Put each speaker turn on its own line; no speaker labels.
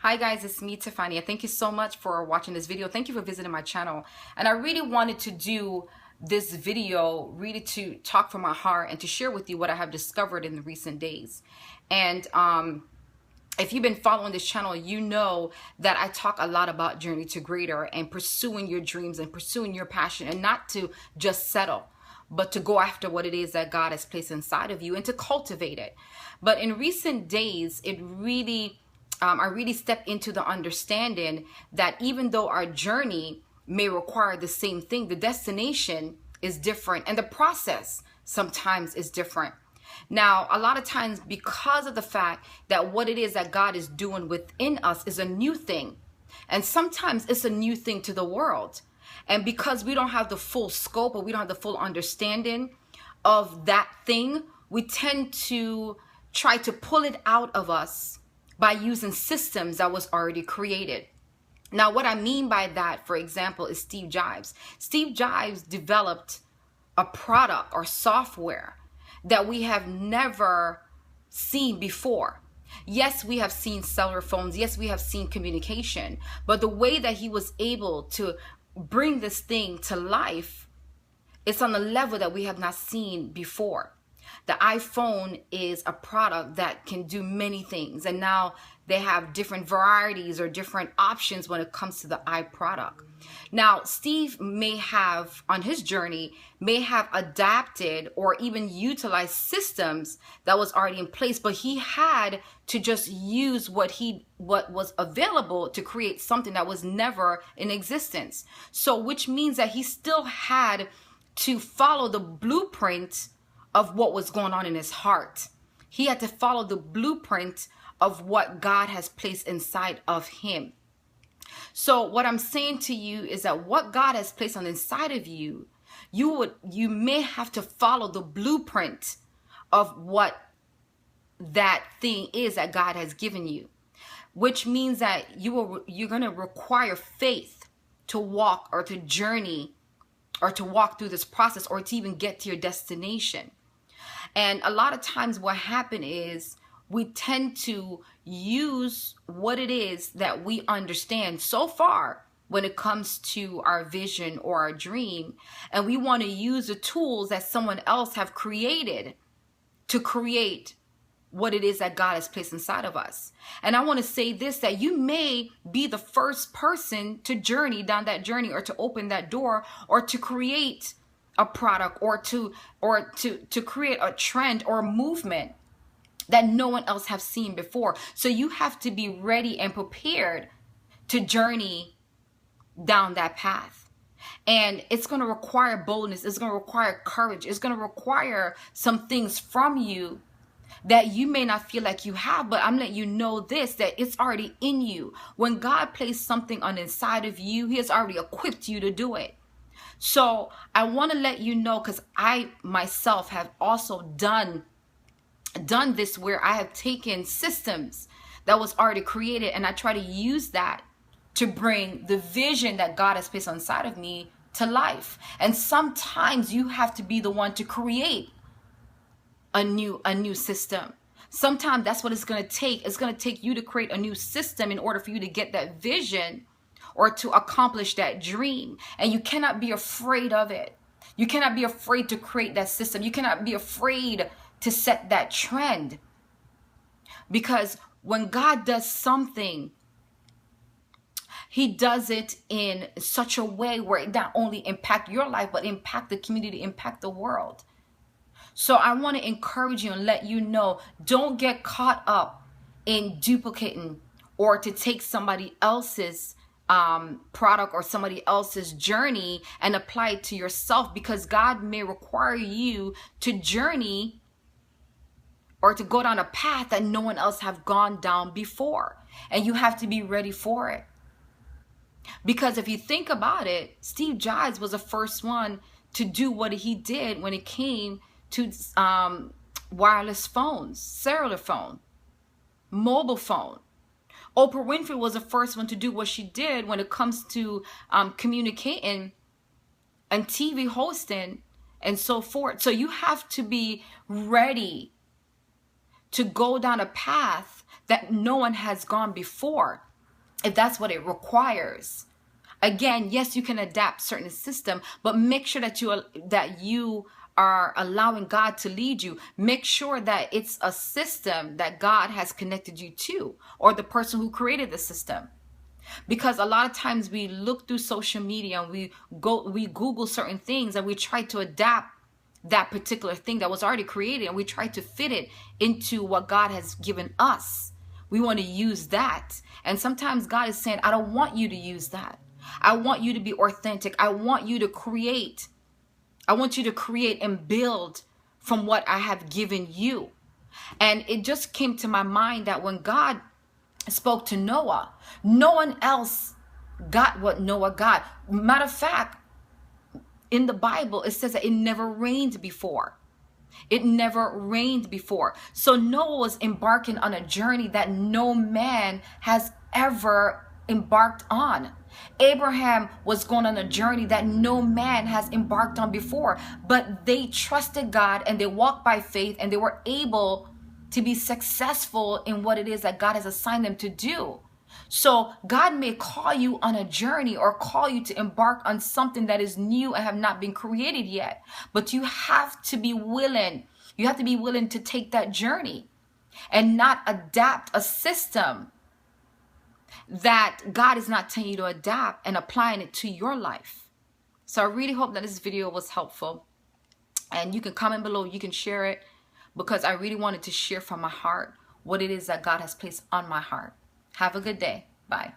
Hi guys, it's me, Tiffany. Thank you so much for watching this video. Thank you for visiting my channel. And I really wanted to do this video really to talk from my heart and to share with you what I have discovered in the recent days. And if you've been following this channel, you know that I talk a lot about Journey to Greater and pursuing your dreams and pursuing your passion, and not to just settle, but to go after what it is that God has placed inside of you and to cultivate it. But in recent days, I really stepped into the understanding that even though our journey may require the same thing, the destination is different and the process sometimes is different. Now, a lot of times, because of the fact that what it is that God is doing within us is a new thing, and sometimes it's a new thing to the world. And because we don't have the full scope, or we don't have the full understanding of that thing, we tend to try to pull it out of us by using systems that was already created. Now, what I mean by that, for example, is Steve Jobs. Steve Jobs developed a product or software that we have never seen before. Yes, we have seen cellular phones. Yes, we have seen communication. But the way that he was able to bring this thing to life, it's on a level that we have not seen before. The iPhone is a product that can do many things, and now they have different varieties or different options when it comes to the iProduct. Now, Steve may have, on his journey, may have adapted or even utilized systems that was already in place, but he had to just use what was available to create something that was never in existence. So, which means that he still had to follow the blueprint of what was going on in his heart. He had to follow the blueprint of what God has placed inside of him. So what I'm saying to you is that what God has placed on the inside of you, you may have to follow the blueprint of what that thing is that God has given you, which means that you're going to require faith to walk or to journey or to walk through this process or to even get to your destination. And a lot of times what happens is we tend to use what it is that we understand so far when it comes to our vision or our dream, and we want to use the tools that someone else have created to create what it is that God has placed inside of us. And I want to say this, that you may be the first person to journey down that journey, or to open that door, or to create a product, or to create a trend or a movement that no one else have seen before. So you have to be ready and prepared to journey down that path. And it's going to require boldness. It's going to require courage. It's going to require some things from you that you may not feel like you have, but I'm letting you know this, that it's already in you. When God placed something on the inside of you, he has already equipped you to do it. So I want to let you know, because I myself have also done this, where I have taken systems that was already created and I try to use that to bring the vision that God has placed inside of me to life. And sometimes you have to be the one to create a new system. Sometimes that's what it's going to take. It's going to take you to create a new system in order for you to get that vision or to accomplish that dream. And you cannot be afraid of it. You cannot be afraid to create that system. You cannot be afraid to set that trend. Because when God does something, he does it in such a way where it not only impact your life, but impact the community, impact the world. So I want to encourage you and let you know, don't get caught up in duplicating or to take somebody else's product or somebody else's journey and apply it to yourself, because God may require you to journey or to go down a path that no one else have gone down before, and you have to be ready for it. Because if you think about it, Steve Jobs was the first one to do what he did when it came to wireless phones, cellular phone, mobile phone. Oprah Winfrey was the first one to do what she did when it comes to communicating and TV hosting and so forth. So you have to be ready to go down a path that no one has gone before. if that's what it requires. Again, yes, you can adapt certain system, but make sure that you are allowing God to lead you. Make sure that it's a system that God has connected you to, or the person who created the system. Because a lot of times we look through social media and we Google certain things and we try to adapt that particular thing that was already created, and we try to fit it into what God has given us. We want to use that. And sometimes God is saying, I don't want you to use that. I want you to be authentic. I want you to create. I want you to create and build from what I have given you. And it just came to my mind that when God spoke to Noah, no one else got what Noah got. Matter of fact, in the Bible, it says that it never rained before. It never rained before. So Noah was embarking on a journey that no man has ever embarked on. Abraham was going on a journey that no man has embarked on before, but they trusted God and they walked by faith, and they were able to be successful in what it is that God has assigned them to do. So God may call you on a journey or call you to embark on something that is new and have not been created yet, but you have to be willing. You have to be willing to take that journey and not adapt a system that God is not telling you to adapt and applying it to your life. So I really hope that this video was helpful, and you can comment below, you can share it, because I really wanted to share from my heart what it is that God has placed on my heart. Have a good day. Bye.